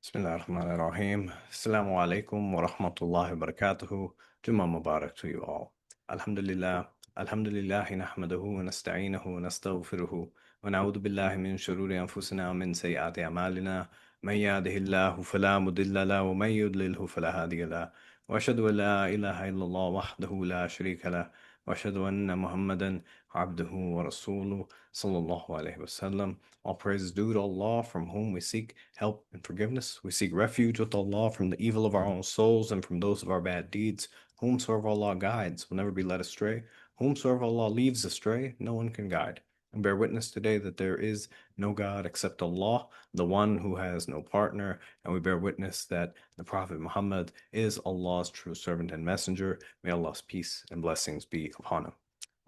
Bismillah ar-Rahman ar-Rahim. Assalamu alaikum wa rahmatullahi wa barakatuhu. Jummah Mubarak to you all. Alhamdulillah. Alhamdulillah nahmaduhu wa nasta'inuhu wa nastaghfiruhu wa na'udhu billahi min shururi anfusina wa min sayyiati a'malina. Man yahdihillahu fala mudilla lahu wa man yudlilhu fala hadiya lahu. Wa ashhadu an la ilaha illallah wahdahu la sharika lahu wa ashhadu anna Muhammadan abduhu wa rasuluhu sallallahu alayhi wa sallam. All praise is due to Allah, from whom we seek help and forgiveness. We seek refuge with Allah from the evil of our own souls and from those of our bad deeds. Whomsoever Allah guides will never be led astray. Whomsoever Allah leaves astray, no one can guide. And bear witness today that there is no God except Allah, the one who has no partner. And we bear witness that the Prophet Muhammad is Allah's true servant and messenger. May Allah's peace and blessings be upon him.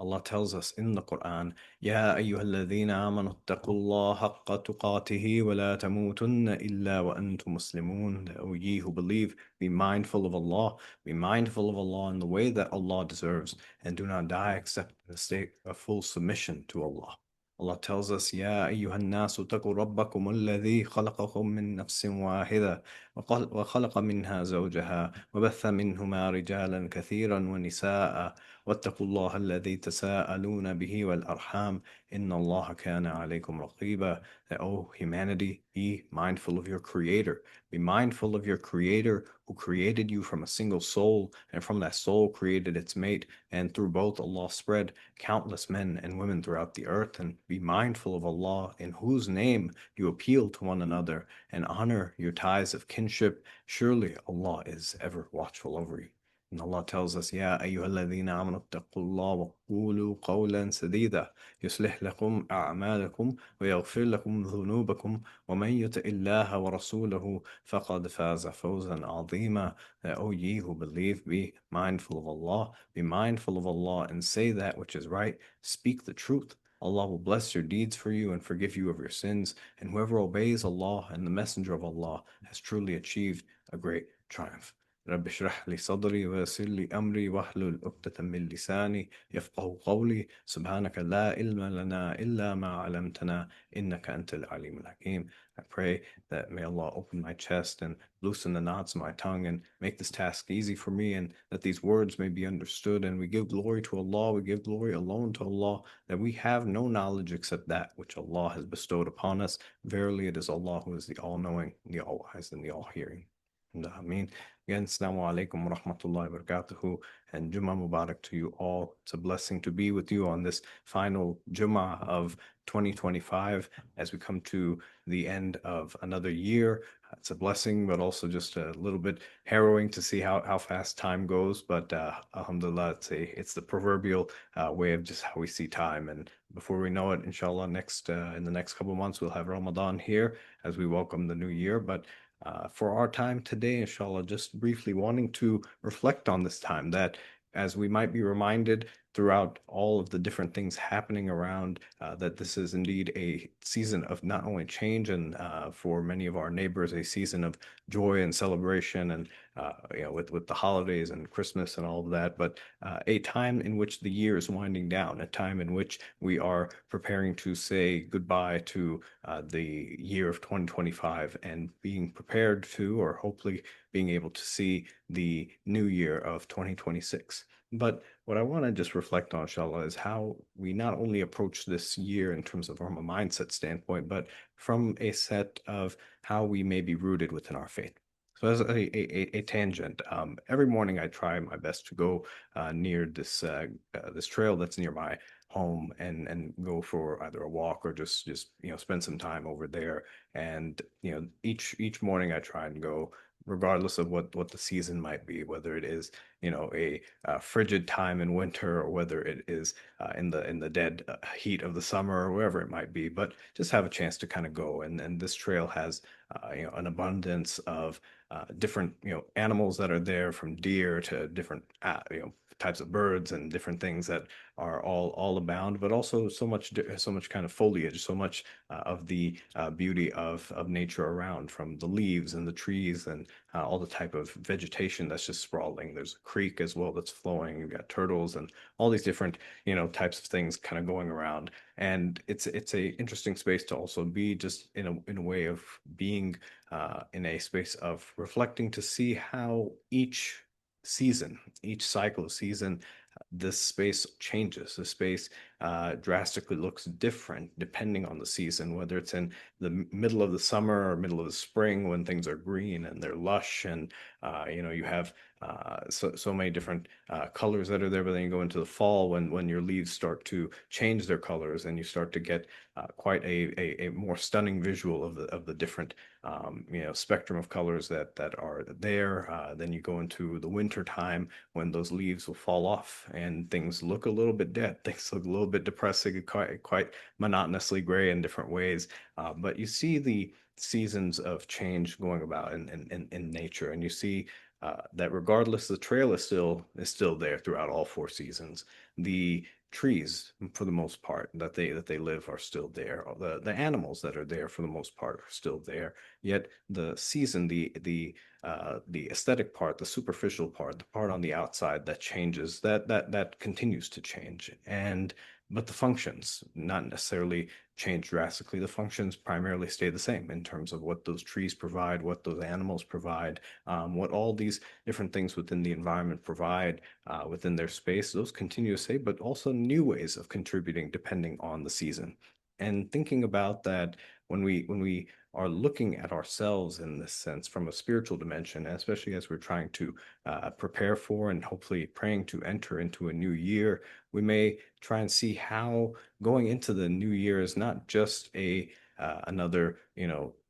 Allah tells us in the Quran, يا أيها الذين آمنوا اتقوا الله حق تقاته ولا تموتن إلا وأنتم مسلمون. That, O ye who believe, be mindful of Allah, be mindful of Allah in the way that Allah deserves, and do not die except in a state of full submission to Allah. Allah tells us, يا أيها الناس اتقوا ربكم الذي خلقكم من نفس واحدة وخلق منها زوجها وبث منهما رجالا كثيرا ونساء واتقوا الله الذي تساءلون به والأرحام إن الله كان عليكم رقيبا. That, O humanity, be mindful of your Creator. Be mindful of your Creator who created you from a single soul, and from that soul created its mate, and through both Allah spread countless men and women throughout the earth. And be mindful of Allah, in whose name you appeal to one another, and honor your ties of kinship. Surely Allah is ever watchful over you. And Allah tells us, يا أيها الذين آمنوا اتقوا الله وقولوا قولا سديدا يصلح لكم أعمالكم ويغفر لكم ذنوبكم ومن يطع الله ورسوله فقد فاز فوزا عظيما. That, O ye who believe, be mindful of Allah, be mindful of Allah, and say that which is right, speak the truth. Allah will bless your deeds for you and forgive you of your sins, and whoever obeys Allah and the Messenger of Allah has truly achieved a great triumph. رب اشرح لي صدري ويسر لي أمري واحلل عقدة من لساني يفقه قولي سبحانك لا علم لنا إلا ما علمتنا إنك أنت العليم الحكيم. I pray that may Allah open my chest and loosen the knots of my tongue and make this task easy for me, and that these words may be understood. And we give glory to Allah, we give glory alone to Allah, that we have no knowledge except that which Allah has bestowed upon us. Verily it is Allah who is the all-knowing, the all-wise, and the all-hearing. And Ameen. Again, Assalamu alaikum wa rahmatullahi wa barakatuhu, and Jummah Mubarak to you all. It's a blessing to be with you on this final Jummah of 2025 as we come to the end of another year. It's a blessing, but also just a little bit harrowing to see how fast time goes. But alhamdulillah, it's the proverbial way of just how we see time. And before we know it, inshallah, in the next couple of months, we'll have Ramadan here as we welcome the new year. But for our time today, inshallah, just briefly wanting to reflect on this time, that as we might be reminded throughout all of the different things happening around, that this is indeed a season of not only change and for many of our neighbors, a season of joy and celebration, and with the holidays and Christmas and all of that, but a time in which the year is winding down, a time in which we are preparing to say goodbye to the year of 2025 and being prepared to, or hopefully being able to see the new year of 2026. But what I want to just reflect on, inshallah, is how we not only approach this year in terms of from a mindset standpoint, but from a set of how we may be rooted within our faith. So as a tangent, every morning I try my best to go near this trail that's near my home and go for either a walk or just spend some time over there. And each morning I try and go regardless of what the season might be, whether it is a frigid time in winter or whether it is in the dead heat of the summer or wherever it might be, but just have a chance to kind of go. And this trail has an abundance of different animals that are there, from deer to different types of birds and different things that are all abound, but also so much kind of foliage, so much of the beauty of nature around, from the leaves and the trees and all the type of vegetation that's just sprawling. There's a creek as well that's flowing. You've got turtles and all these different, types of things kind of going around. And it's a interesting space to also be just in a way of being in a space of reflecting to see how each season, each cycle of season, this space changes. The space drastically looks different depending on the season, whether it's in the middle of the summer or middle of the spring when things are green and they're lush, and you have so many different colors that are there. But then you go into the fall when your leaves start to change their colors and you start to get quite a more stunning visual of the different spectrum of colors that are there. Then you go into the winter time when those leaves will fall off and things look a little bit dead. Things look a little bit depressing, quite monotonously gray in different ways. But you see the seasons of change going about in nature, and you see that regardless, the trail is still there throughout all four seasons. The trees, for the most part, that they live are still there. The animals that are there for the most part are still there. Yet the season, the aesthetic part, the superficial part, the part on the outside that changes, that continues to change. But the functions not necessarily change drastically. The functions primarily stay the same in terms of what those trees provide, what those animals provide, what all these different things within the environment provide within their space. Those continue to stay, but also new ways of contributing depending on the season. And thinking about that when we are looking at ourselves in this sense from a spiritual dimension, especially as we're trying to prepare for and hopefully praying to enter into a new year, we may try and see how going into the new year is not just another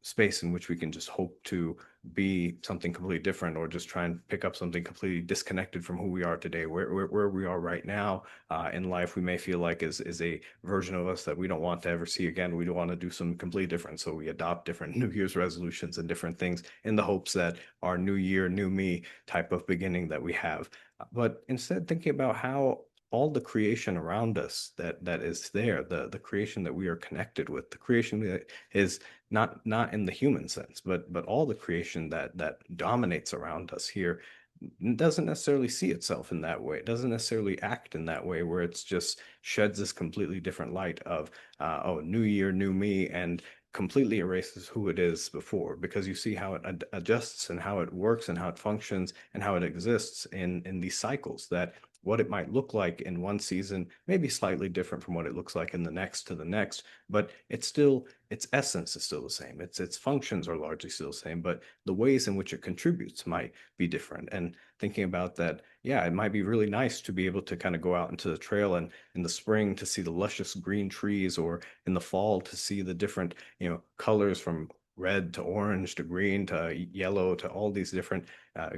space in which we can just hope to be something completely different or just try and pick up something completely disconnected from who we are today. Where we are right now in life, we may feel like is a version of us that we don't want to ever see again. We don't want to do something completely different, so we adopt different New Year's resolutions and different things in the hopes that our new year, new me type of beginning that we have. But instead, thinking about how all the creation around us that is there, the creation that we are connected with, the creation that is not in the human sense, but all the creation that dominates around us here doesn't necessarily see itself in that way. It doesn't necessarily act in that way where it's just sheds this completely different light of oh, new year, new me, and completely erases who it is before, because you see how it adjusts and how it works and how it functions and how it exists in these cycles, that what it might look like in one season may be slightly different from what it looks like in the next to the next, but its essence is still the same. Its functions are largely still the same, but the ways in which it contributes might be different. And thinking about that, yeah, it might be really nice to be able to kind of go out into the trail and in the spring to see the luscious green trees, or in the fall to see the different, colors from red to orange to green to yellow to all these different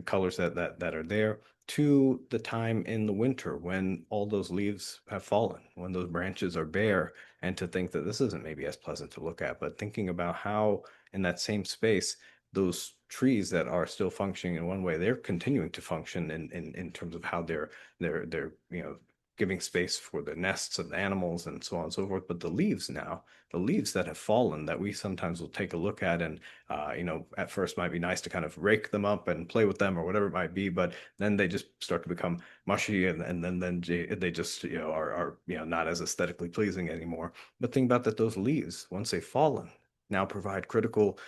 colors that are there, to the time in the winter when all those leaves have fallen, when those branches are bare, and to think that this isn't maybe as pleasant to look at, but thinking about how in that same space, those trees that are still functioning in one way, they're continuing to function in terms of how they're giving space for the nests of the animals and so on and so forth. But the leaves now, the leaves that have fallen that we sometimes will take a look at, and at first might be nice to kind of rake them up and play with them or whatever it might be, but then they just start to become mushy, and then they just are not as aesthetically pleasing anymore. But think about that, those leaves, once they've fallen, now provide critical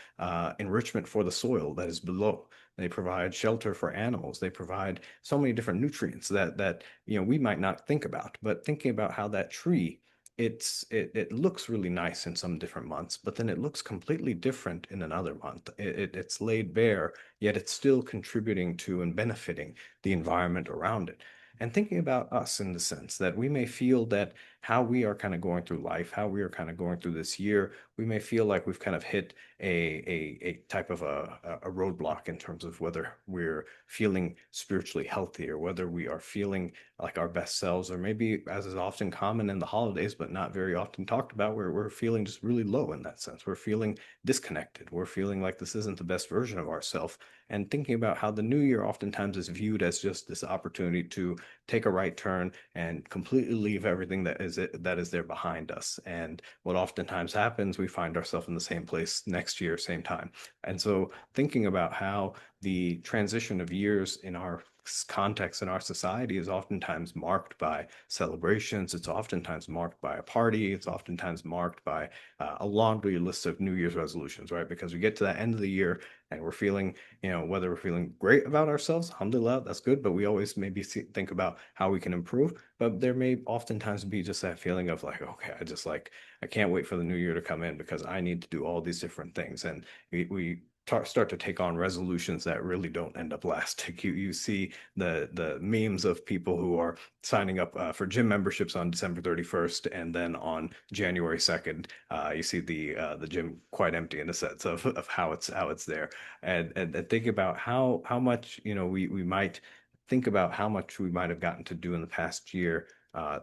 enrichment for the soil that is below. They provide shelter for animals. They provide so many different nutrients that we might not think about. But thinking about how that tree, it looks really nice in some different months, but then it looks completely different in another month. It's laid bare, yet it's still contributing to and benefiting the environment around it. And thinking about us in the sense that we may feel that how we are kind of going through life, how we are kind of going through this year, we may feel like we've kind of hit a type of a roadblock in terms of whether we're feeling spiritually healthy, or whether we are feeling like our best selves, or maybe, as is often common in the holidays but not very often talked about, where we're feeling just really low in that sense. We're feeling disconnected. We're feeling like this isn't the best version of ourselves. And thinking about how the new year oftentimes is viewed as just this opportunity to take a right turn and completely leave everything that is that is there behind us. And what oftentimes happens, we find ourselves in the same place next year, same time. And so thinking about how the transition of years in our context in our society is oftentimes marked by celebrations. It's oftentimes marked by a party. It's oftentimes marked by a laundry list of New Year's resolutions, right? Because we get to that end of the year and we're feeling, whether we're feeling great about ourselves, alhamdulillah, that's good, but we always maybe think about how we can improve. But there may oftentimes be just that feeling of like, okay, I can't wait for the new year to come in because I need to do all these different things. And we start to take on resolutions that really don't end up lasting. You see the memes of people who are signing up for gym memberships on December 31st, and then on January 2nd, you see the gym quite empty in a sense of how it's there, and think about how much we might think about how much we might have gotten to do in the past year,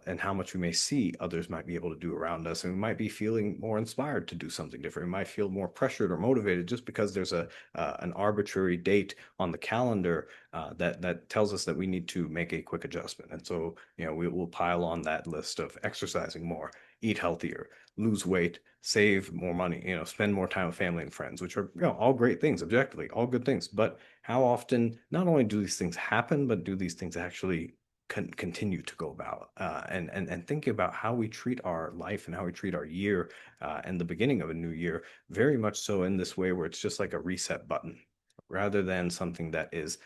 and how much we may see others might be able to do around us. And we might be feeling more inspired to do something different. We might feel more pressured or motivated just because there's an arbitrary date on the calendar that tells us that we need to make a quick adjustment. And so, we will pile on that list of exercising more, eat healthier, lose weight, save more money, spend more time with family and friends, which are, all great things, objectively, all good things. But how often not only do these things happen, but do these things actually continue to go about, and think about how we treat our life and how we treat our year, and the beginning of a new year, very much so in this way where it's just like a reset button rather than something that is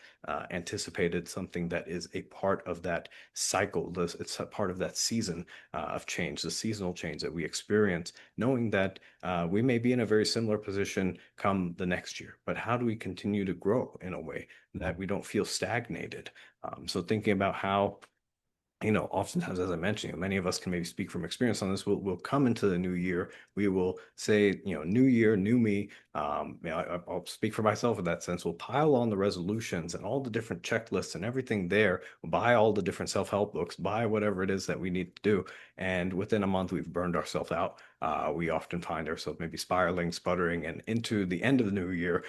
anticipated, something that is a part of that cycle. It's a part of that season of change, the seasonal change that we experience, knowing that we may be in a very similar position come the next year, but how do we continue to grow in a way that we don't feel stagnated? So thinking about how, oftentimes, as I mentioned, many of us can maybe speak from experience on this. We'll come into the new year. We will say, new year, new me. I'll speak for myself in that sense. We'll pile on the resolutions and all the different checklists and everything there. We'll buy all the different self-help books, buy whatever it is that we need to do. And within a month, we've burned ourselves out. We often find ourselves maybe spiraling, sputtering, and into the end of the new year,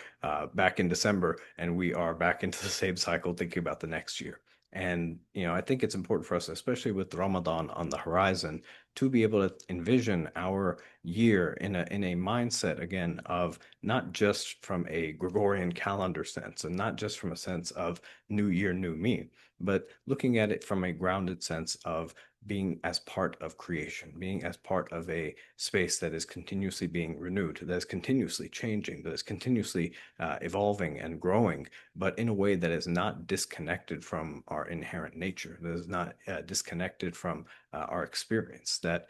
back in December, and we are back into the same cycle, thinking about the next year. And, I think it's important for us, especially with Ramadan on the horizon, to be able to envision our year in a mindset, again, of not just from a Gregorian calendar sense and not just from a sense of new year, new me, but looking at it from a grounded sense of being as part of creation, being as part of a space that is continuously being renewed, that is continuously changing, that is continuously evolving and growing, but in a way that is not disconnected from our inherent nature, that is not disconnected from our experience, that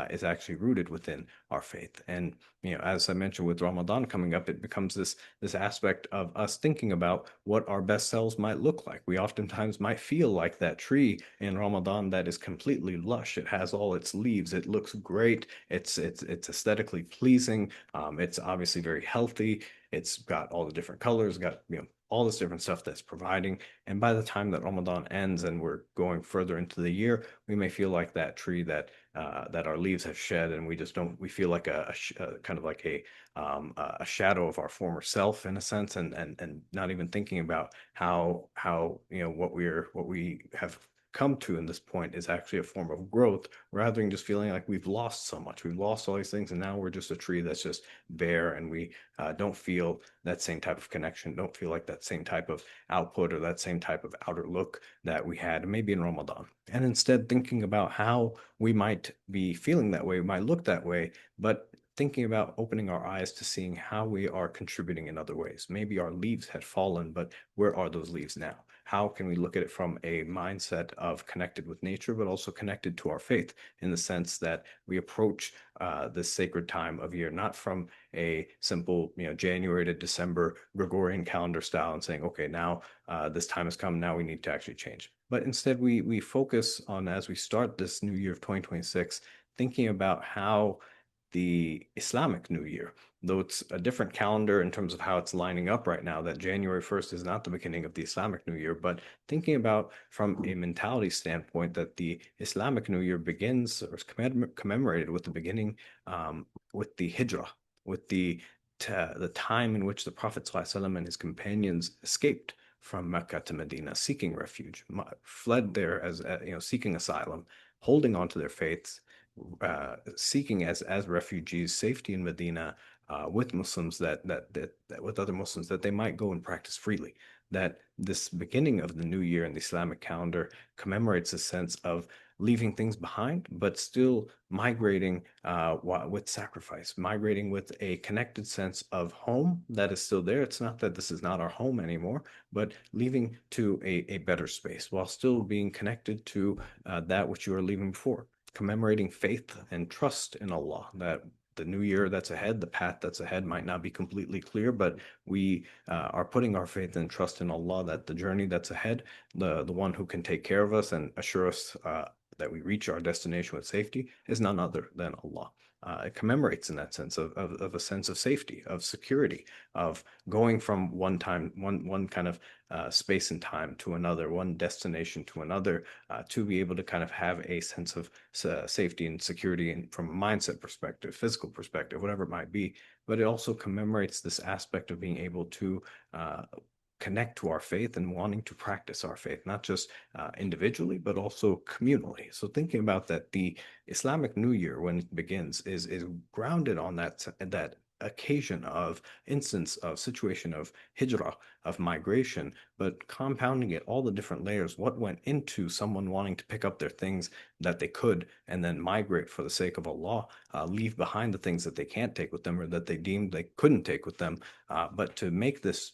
is actually rooted within our faith. And as I mentioned, with Ramadan coming up, it becomes this aspect of us thinking about what our best selves might look like. We oftentimes might feel like that tree in Ramadan that is completely lush. It has all its leaves. It looks great. It's aesthetically pleasing. It's obviously very healthy. It's got all the different colors, got all this different stuff that's providing. And by the time that Ramadan ends and we're going further into the year, we may feel like that tree that our leaves have shed, and we feel like a kind of like a shadow of our former self in a sense, and not even thinking about how what we have come to in this point is actually a form of growth, rather than just feeling like we've lost so much. We've lost all these things, and now we're just a tree that's just bare, and we don't feel that same type of connection, don't feel like that same type of output or that same type of outer look that we had maybe in Ramadan. And instead thinking about how we might be feeling that way, we might look that way, but thinking about opening our eyes to seeing how we are contributing in other ways. Maybe our leaves had fallen, but where are those leaves now? How can we look at it from a mindset of connected with nature, but also connected to our faith, in the sense that we approach this sacred time of year not from a simple, January to December Gregorian calendar style and saying, okay, now this time has come, now we need to actually change. But instead, we focus on, as we start this new year of 2026, thinking about how the Islamic New Year, though it's a different calendar in terms of how it's lining up right now, that January 1st is not the beginning of the Islamic New Year, but thinking about from a mentality standpoint that the Islamic New Year begins or is commemorated with the beginning, with the Hijrah, with the time in which the Prophet ﷺ and his companions escaped from Mecca to Medina, seeking refuge, fled there as seeking asylum, holding on to their faiths, seeking as refugees safety in Medina with Muslims that with other Muslims that they might go and practice freely. That this beginning of the new year in the Islamic calendar commemorates a sense of leaving things behind, but still migrating with sacrifice, migrating with a connected sense of home that is still there. It's not that this is not our home anymore, but leaving to a better space while still being connected to that which you are leaving before. Commemorating faith and trust in Allah, that the new year that's ahead, the path that's ahead might not be completely clear, but we are putting our faith and trust in Allah that the journey that's ahead, the one who can take care of us and assure us that we reach our destination with safety is none other than Allah. It commemorates in that sense of a sense of safety, of security, of going from one kind of space and time to another, one destination to another, to be able to kind of have a sense of safety and security and from a mindset perspective, physical perspective, whatever it might be. But it also commemorates this aspect of being able to connect to our faith and wanting to practice our faith, not just individually, but also communally. So thinking about that, the Islamic New Year, when it begins, is grounded on that occasion of instance of situation of hijrah, of migration, but compounding it, all the different layers, what went into someone wanting to pick up their things that they could and then migrate for the sake of Allah, leave behind the things that they can't take with them or that they deemed they couldn't take with them, but to make this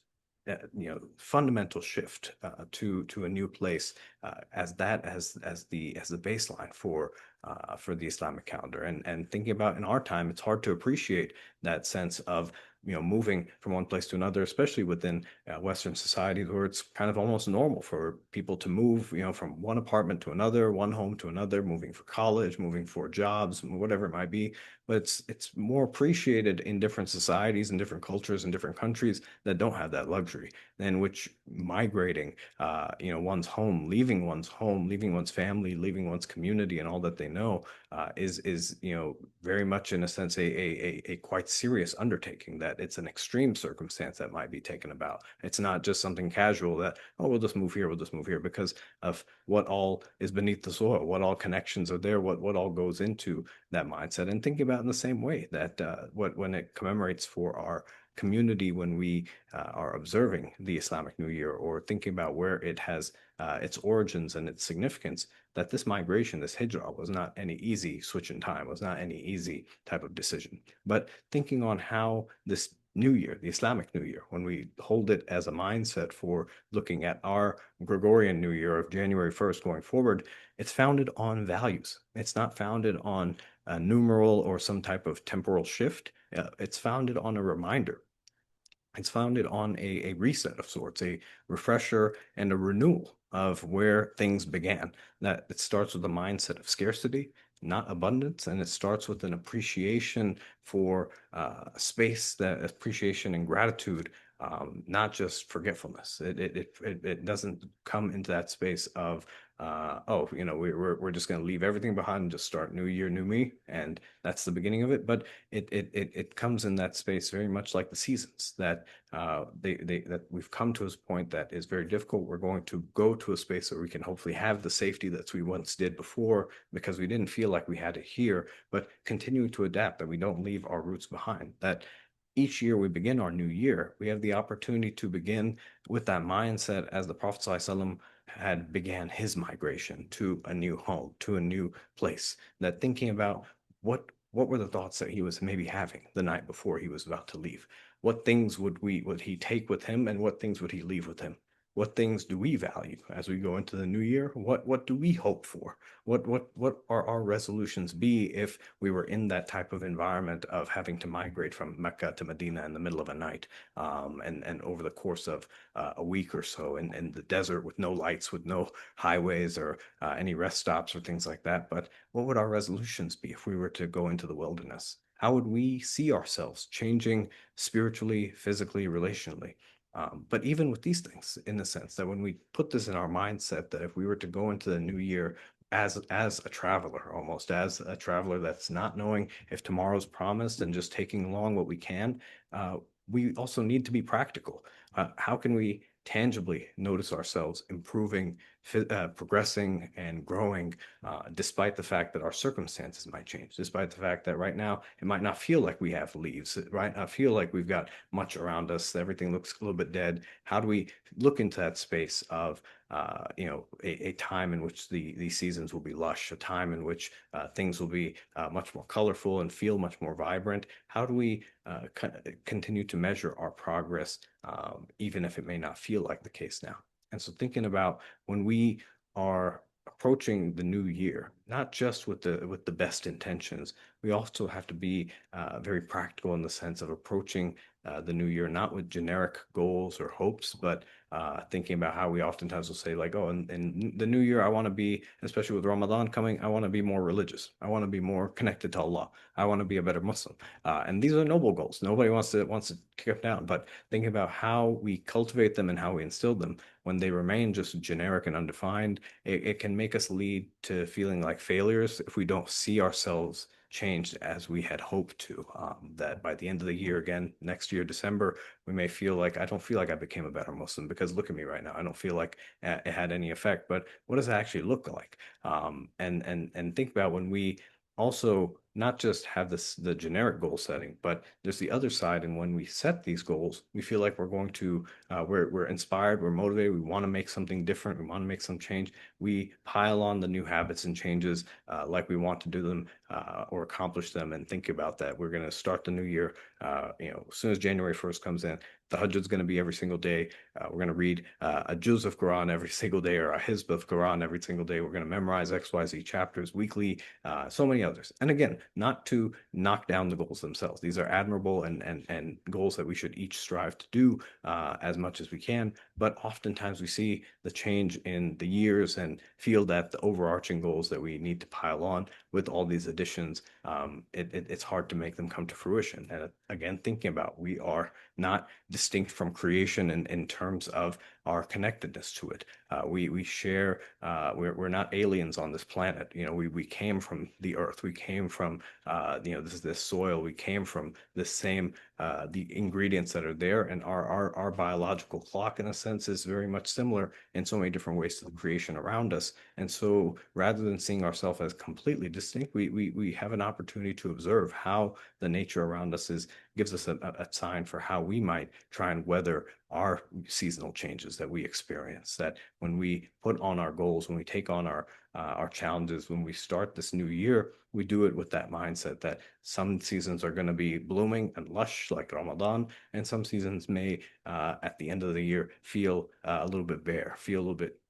fundamental shift to a new place as the baseline for the Islamic calendar, and thinking about in our time, it's hard to appreciate that sense of moving from one place to another, especially within Western societies where it's kind of almost normal for people to move from one apartment to another, one home to another, moving for college, moving for jobs, whatever it might be. But it's more appreciated in different societies and different cultures and different countries that don't have that luxury, in which migrating one's home, leaving one's family, leaving one's community and all that they know is very much in a sense a quite serious undertaking, that it's an extreme circumstance that might be taken about. It's not just something casual that, oh, we'll just move here because of what all is beneath the soil, what all connections are there, what all goes into that mindset. And thinking about in the same way that when it commemorates for our community, when we are observing the Islamic New Year, or thinking about where it has its origins and its significance, that this migration, this hijrah, was not any easy switch in time, was not any easy type of decision. But thinking on how this New Year, the Islamic New Year, when we hold it as a mindset for looking at our Gregorian New Year of January 1st going forward, it's founded on values. It's not founded on a numeral or some type of temporal shift. It's founded on a reminder. It's founded on a reset of sorts, a refresher and a renewal of where things began. That it starts with a mindset of scarcity, not abundance, and it starts with an appreciation for space, that appreciation and gratitude, not just forgetfulness. It doesn't come into that space of we're just going to leave everything behind and just start new year, new me, and that's the beginning of it. But it comes in that space very much like the seasons, that that we've come to a point that is very difficult. We're going to go to a space where we can hopefully have the safety that we once did before, because we didn't feel like we had it here, but continuing to adapt, that we don't leave our roots behind. That each year we begin our new year, we have the opportunity to begin with that mindset as the Prophet ﷺ had began his migration to a new home, to a new place. That thinking about what were the thoughts that he was maybe having the night before he was about to leave? What things would he take with him, and what things would he leave with him? What things do we value as we go into the new year? What do we hope for? What are our resolutions be if we were in that type of environment of having to migrate from Mecca to Medina in the middle of a night, and over the course of a week or so in the desert with no lights, with no highways or any rest stops or things like that? But what would our resolutions be if we were to go into the wilderness? How would we see ourselves changing spiritually, physically, relationally? But even with these things, in the sense that when we put this in our mindset, that if we were to go into the new year as a traveler, almost as a traveler that's not knowing if tomorrow's promised and just taking along what we can, we also need to be practical. How can we tangibly notice ourselves improving progressing and growing, despite the fact that our circumstances might change, despite the fact that right now it might not feel like we have leaves, it might not feel like we've got much around us, everything looks a little bit dead. How do we look into that space of a time in which these seasons will be lush, a time in which things will be much more colorful and feel much more vibrant? How do we continue to measure our progress, even if it may not feel like the case now? And so thinking about when we are approaching the new year, not just with the best intentions, we also have to be very practical in the sense of approaching the new year, not with generic goals or hopes, but thinking about how we oftentimes will say like, oh, in the new year, I want to be, especially with Ramadan coming, I want to be more religious. I want to be more connected to Allah. I want to be a better Muslim. And these are noble goals. Nobody wants to kick them down, but thinking about how we cultivate them and how we instill them, when they remain just generic and undefined, it can make us lead to feeling like failures if we don't see ourselves changed as we had hoped to. That by the end of the year, again, next year, December, we may feel like, I don't feel like I became a better Muslim because look at me right now. I don't feel like it had any effect, but what does it actually look like? And think about when we also not just have the generic goal setting, but there's the other side. And when we set these goals, we feel like we're going to we're inspired, we're motivated, we want to make something different, we want to make some change. We pile on the new habits and changes like we want to do them or accomplish them, and think about that. We're going to start the new year. As soon as January 1st comes in, the Hajj is going to be every single day. We're going to read a juz of Quran every single day, or a hizb of Quran every single day. We're going to memorize XYZ chapters weekly, so many others. And again, not to knock down the goals themselves. These are admirable and goals that we should each strive to do as much as we can. But oftentimes we see the change in the years and feel that the overarching goals that we need to pile on with all these additions, it's hard to make them come to fruition. And again, thinking about we are not distinct from creation in terms of our connectedness to it. We share. We're not aliens on this planet. We came from the earth. We came from this soil. We came from the same the ingredients that are there, and our biological clock, in a sense, is very much similar in so many different ways to the creation around us. And so, rather than seeing ourselves as completely distinct, we have an opportunity to observe how the nature around us gives us a sign for how we might try and weather our seasonal changes that we experience. That when we put on our goals, when we take on our challenges, when we start this new year, we do it with that mindset that some seasons are going to be blooming and lush like Ramadan, and some seasons may, at the end of the year, feel a little bit bare, feel a little bit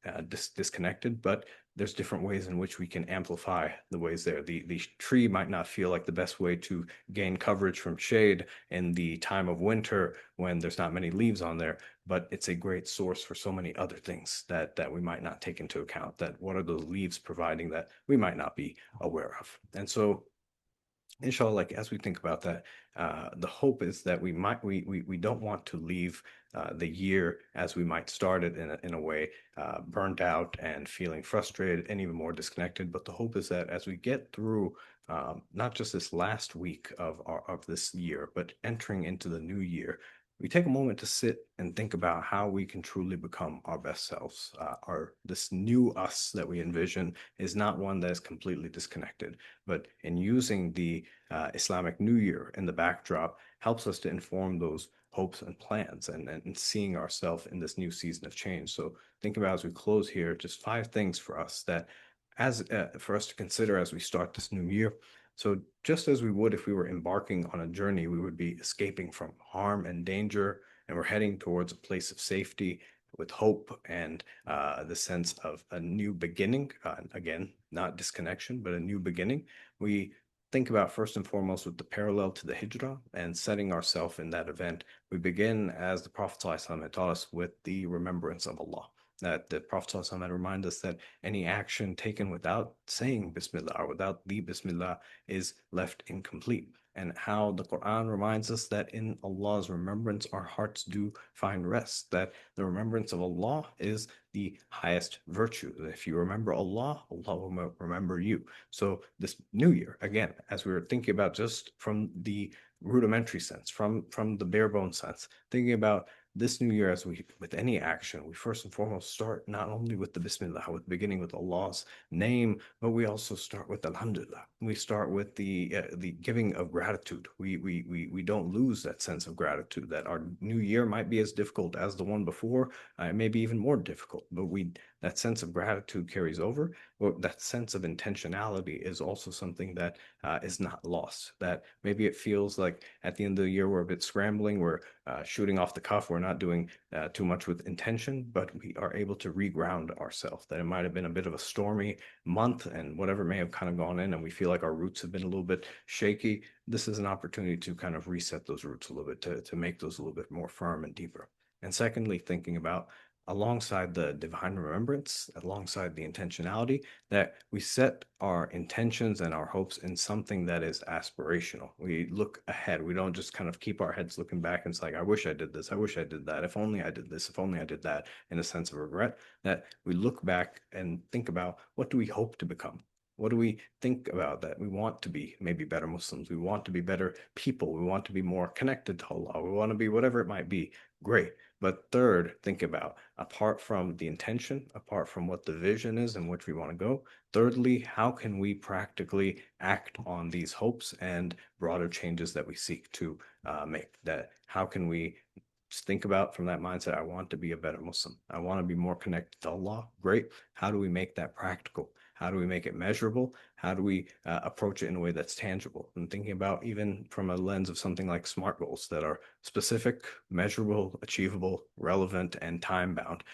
disconnected, but there's different ways in which we can amplify the ways there. The tree might not feel like the best way to gain coverage from shade in the time of winter when there's not many leaves on there, but it's a great source for so many other things that we might not take into account. That what are those leaves providing that we might not be aware of? And so inshallah, like as we think about that, the hope is that we don't want to leave the year as we might start it in a way burned out and feeling frustrated and even more disconnected. But the hope is that as we get through not just this last week of this year, but entering into the new year, we take a moment to sit and think about how we can truly become our best selves. This new us that we envision is not one that is completely disconnected, but in using the Islamic New Year in the backdrop helps us to inform those hopes and plans and seeing ourselves in this new season of change. So think about, as we close here, just 5 things for us that for us to consider as we start this new year. So just as we would if we were embarking on a journey, we would be escaping from harm and danger, and we're heading towards a place of safety with hope and the sense of a new beginning. Again, not disconnection, but a new beginning. We think about first and foremost with the parallel to the Hijrah and setting ourselves in that event. We begin, as the Prophet ﷺ had taught us, with the remembrance of Allah. That the Prophet ﷺ had reminded us that any action taken without saying Bismillah or without the Bismillah is left incomplete. And how the Quran reminds us that in Allah's remembrance, our hearts do find rest, that the remembrance of Allah is the highest virtue. If you remember Allah, Allah will remember you. So this new year, again, as we were thinking about just from the rudimentary sense, from the bare bone sense, thinking about this new year, as we with any action, we first and foremost start not only with the Bismillah, with beginning with Allah's name, but we also start with Alhamdulillah. We start with the giving of gratitude. We don't lose that sense of gratitude that our new year might be as difficult as the one before, maybe even more difficult, but we that sense of gratitude carries over. Well, that sense of intentionality is also something that is not lost. That maybe it feels like at the end of the year we're a bit scrambling, we're shooting off the cuff, we're not doing too much with intention, but we are able to reground ourselves. That it might have been a bit of a stormy month and whatever may have kind of gone in, and we feel like our roots have been a little bit shaky. This is an opportunity to kind of reset those roots a little bit, to make those a little bit more firm and deeper. And secondly, thinking about alongside the divine remembrance, alongside the intentionality, that we set our intentions and our hopes in something that is aspirational. We look ahead. We don't just kind of keep our heads looking back and it's like, I wish I did this. I wish I did that. If only I did this. If only I did that, in a sense of regret. That we look back and think about, what do we hope to become? What do we think about that? We want to be maybe better Muslims. We want to be better people. We want to be more connected to Allah. We want to be whatever it might be. Great. But third, think about, apart from the intention, apart from what the vision is in which we want to go, thirdly, how can we practically act on these hopes and broader changes that we seek to make? That how can we think about from that mindset, I want to be a better Muslim. I want to be more connected to Allah. Great. How do we make that practical? How do we make it measurable? How do we approach it in a way that's tangible? And thinking about even from a lens of something like SMART goals that are specific, measurable, achievable, relevant, and time bound,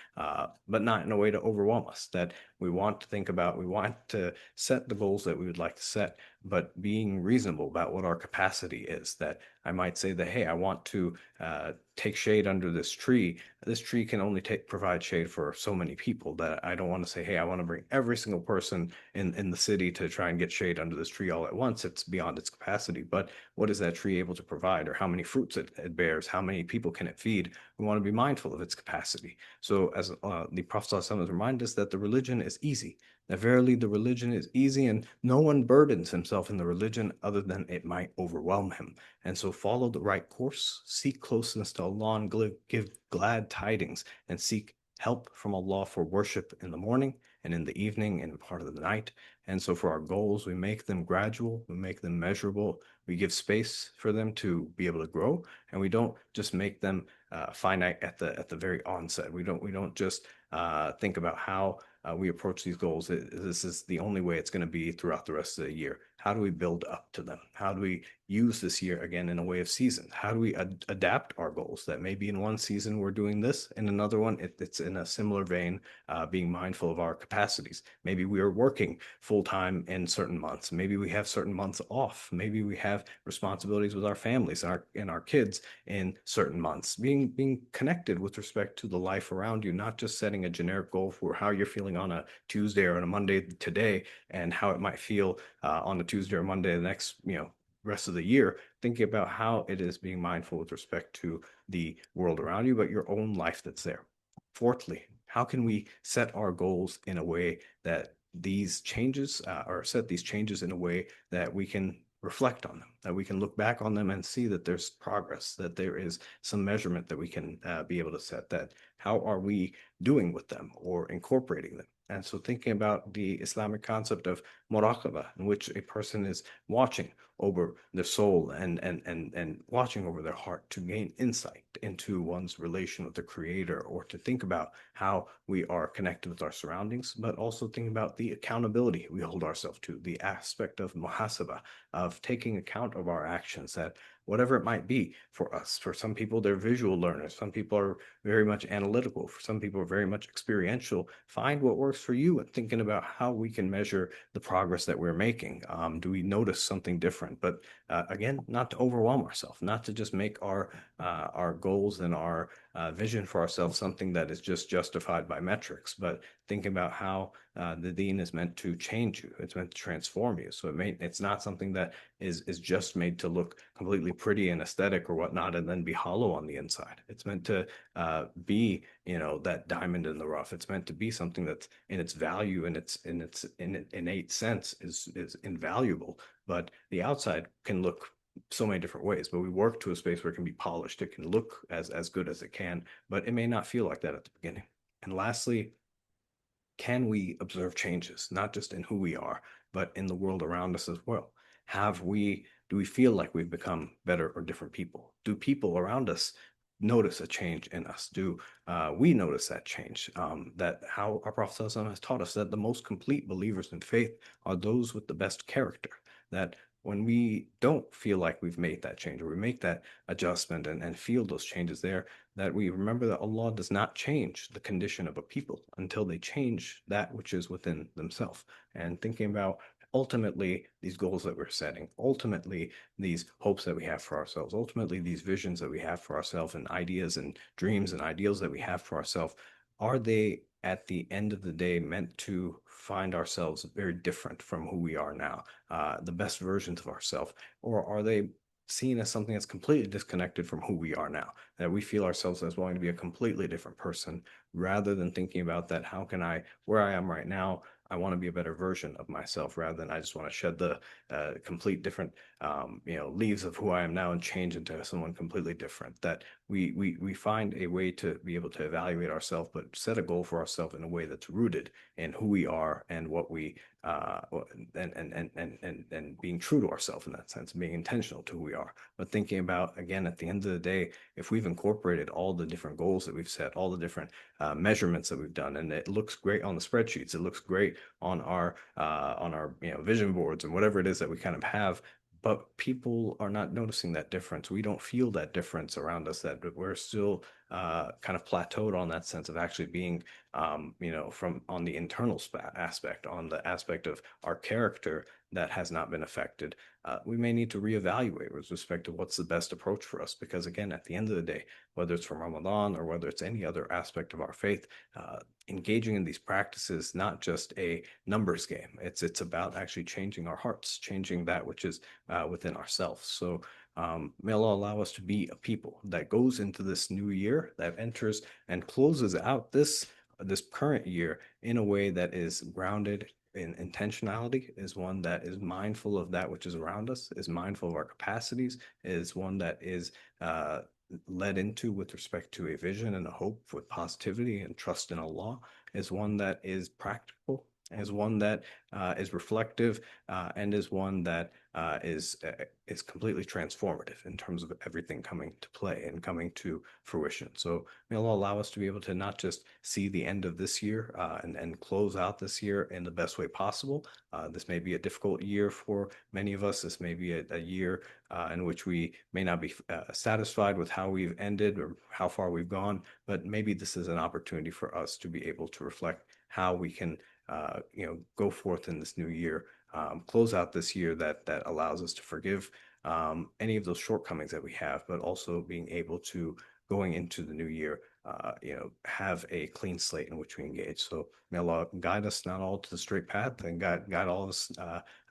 but not in a way to overwhelm us. That we want to think about, we want to set the goals that we would like to set, but being reasonable about what our capacity is. That I might say that, hey, I want to take shade under this tree. This tree can only provide shade for so many people. That I don't want to say, hey, I want to bring every single person in the city to try and get shade under this tree all at once. It's beyond its capacity. But what is that tree able to provide, or how many fruits it bears? How many people can it feed? We want to be mindful of its capacity. So as the Prophet ﷺ reminded us that the religion is easy, that verily the religion is easy and no one burdens himself in the religion other than it might overwhelm him. And so follow the right course, seek closeness to Allah and give glad tidings, and seek help from Allah for worship in the morning and in the evening and part of the night. And so for our goals, we make them gradual, we make them measurable, we give space for them to be able to grow, and we don't just make them finite at the very onset. We don't just think about how we approach these goals. This is the only way it's going to be throughout the rest of the year. How do we build up to them? How do we use this year again in a way of seasons? How do we adapt our goals? That maybe in one season we're doing this, in another one it's in a similar vein, being mindful of our capacities. Maybe we are working full time in certain months. Maybe we have certain months off. Maybe we have responsibilities with our families and our kids in certain months. Being connected with respect to the life around you, not just setting a generic goal for how you're feeling on a Tuesday or on a Monday today, and how it might feel on a Tuesday or Monday the next, rest of the year. Thinking about how it is being mindful with respect to the world around you, but your own life that's there. Fourthly, how can we set our goals in a way that these changes or set these changes in a way that we can reflect on them, that we can look back on them and see that there's progress, that there is some measurement that we can be able to set, that how are we doing with them or incorporating them. And so thinking about the Islamic concept of muraqabah, in which a person is watching over their soul and watching over their heart to gain insight into one's relation with the Creator, or to think about how we are connected with our surroundings, but also think about the accountability we hold ourselves to, the aspect of muhasabah, of taking account of our actions, that whatever it might be for us. For some people, they're visual learners. Some people are very much analytical. For some people are very much experiential. Find what works for you and thinking about how we can measure the progress that we're making. Do we notice something different? But again, not to overwhelm ourselves, not to just make our goals and our vision for ourselves something that is just justified by metrics, but think about how the deen is meant to change you. It's meant to transform you. So it's not something that is just made to look completely pretty and aesthetic or whatnot, and then be hollow on the inside. It's meant to be, that diamond in the rough. It's meant to be something that's in its value and in its innate sense is invaluable. But the outside can look so many different ways, but we work to a space where it can be polished. It can look as good as it can, but it may not feel like that at the beginning. And lastly, can we observe changes, not just in who we are, but in the world around us as well? Do we feel like we've become better or different people? Do people around us notice a change in us? Do we notice that change? That how our Prophet has taught us that the most complete believers in faith are those with the best character. That when we don't feel like we've made that change or we make that adjustment and feel those changes there, that we remember that Allah does not change the condition of a people until they change that which is within themselves. And thinking about ultimately these goals that we're setting, ultimately these hopes that we have for ourselves, ultimately these visions that we have for ourselves and ideas and dreams and ideals that we have for ourselves, are they at the end of the day meant to find ourselves very different from who we are now, the best versions of ourselves, or are they seen as something that's completely disconnected from who we are now, that we feel ourselves as wanting to be a completely different person rather than thinking about that, how can I, where I am right now, I want to be a better version of myself rather than I just want to shed the complete different, leaves of who I am now and change into someone completely different. That we find a way to be able to evaluate ourselves, but set a goal for ourselves in a way that's rooted in who we are and what we uh, and being true to ourselves in that sense, being intentional to who we are. But thinking about, again, at the end of the day, if we've incorporated all the different goals that we've set, all the different measurements that we've done, and it looks great on the spreadsheets, it looks great on our vision boards and whatever it is that we kind of have, but people are not noticing that difference. We don't feel that difference around us, that we're still kind of plateaued on that sense of actually being, from on the internal aspect, on the aspect of our character that has not been affected. We may need to reevaluate with respect to what's the best approach for us. Because again, at the end of the day, whether it's from Ramadan or whether it's any other aspect of our faith, engaging in these practices, not just a numbers game. It's about actually changing our hearts, changing that which is within ourselves. So may Allah allow us to be a people that goes into this new year, that enters and closes out this current year in a way that is grounded in intentionality, is one that is mindful of that which is around us, is mindful of our capacities, is one that is led into with respect to a vision and a hope with positivity and trust in Allah, is one that is practical, is one that is reflective, and is one that is completely transformative in terms of everything coming to play and coming to fruition. So may Allah allow us to be able to not just see the end of this year and close out this year in the best way possible. This may be a difficult year for many of us. This may be a year in which we may not be satisfied with how we've ended or how far we've gone, but maybe this is an opportunity for us to be able to reflect how we can go forth in this new year, close out this year that allows us to forgive any of those shortcomings that we have, but also being able to, going into the new year, have a clean slate in which we engage. So may Allah guide us not all to the straight path, and guide all of us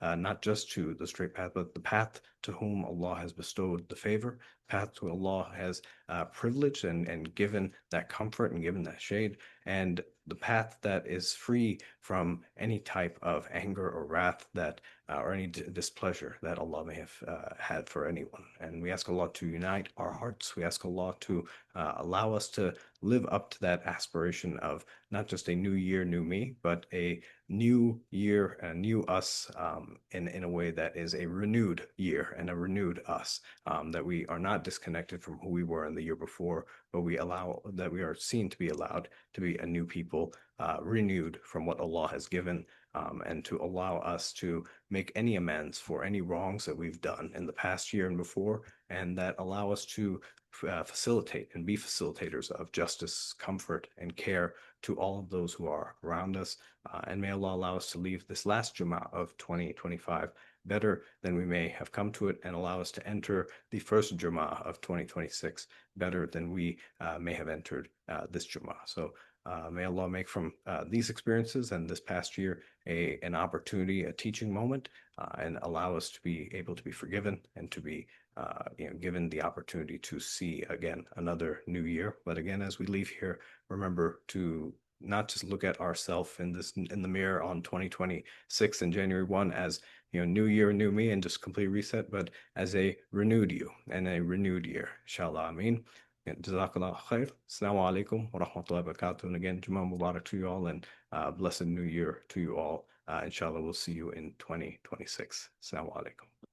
not just to the straight path, but the path to whom Allah has bestowed the favor, path to Allah has privileged and given that comfort and given that shade, and the path that is free from any type of anger or wrath that or any displeasure that Allah may have had for anyone. And we ask Allah to unite our hearts. We ask Allah to allow us to live up to that aspiration of not just a new year, new me, but a new year, a new us, in a way that is a renewed year and a renewed us, that we are not disconnected from who we were in the year before, but we are seen to be allowed to be a new people, renewed from what Allah has given, and to allow us to make any amends for any wrongs that we've done in the past year and before, and that allow us to facilitate and be facilitators of justice, comfort, and care to all of those who are around us. And may Allah allow us to leave this last Jummah of 2025 better than we may have come to it, and allow us to enter the first Jummah of 2026 better than we may have entered this Jummah. So may Allah make from these experiences and this past year an opportunity, a teaching moment, and allow us to be able to be forgiven and to be given the opportunity to see again another new year. But again, as we leave here, remember to not just look at ourselves in the mirror on 2026 and January 1 as new year, new me, and just complete reset, but as a renewed you and a renewed year. Inshallah, Ameen. Jazakallah khair. Assalamu alaikum wa rahmatullahi wa barakatuh. And again, Jummah Mubarak to you all and blessed new year to you all. Inshallah, we'll see you in 2026. Assalamu alaikum.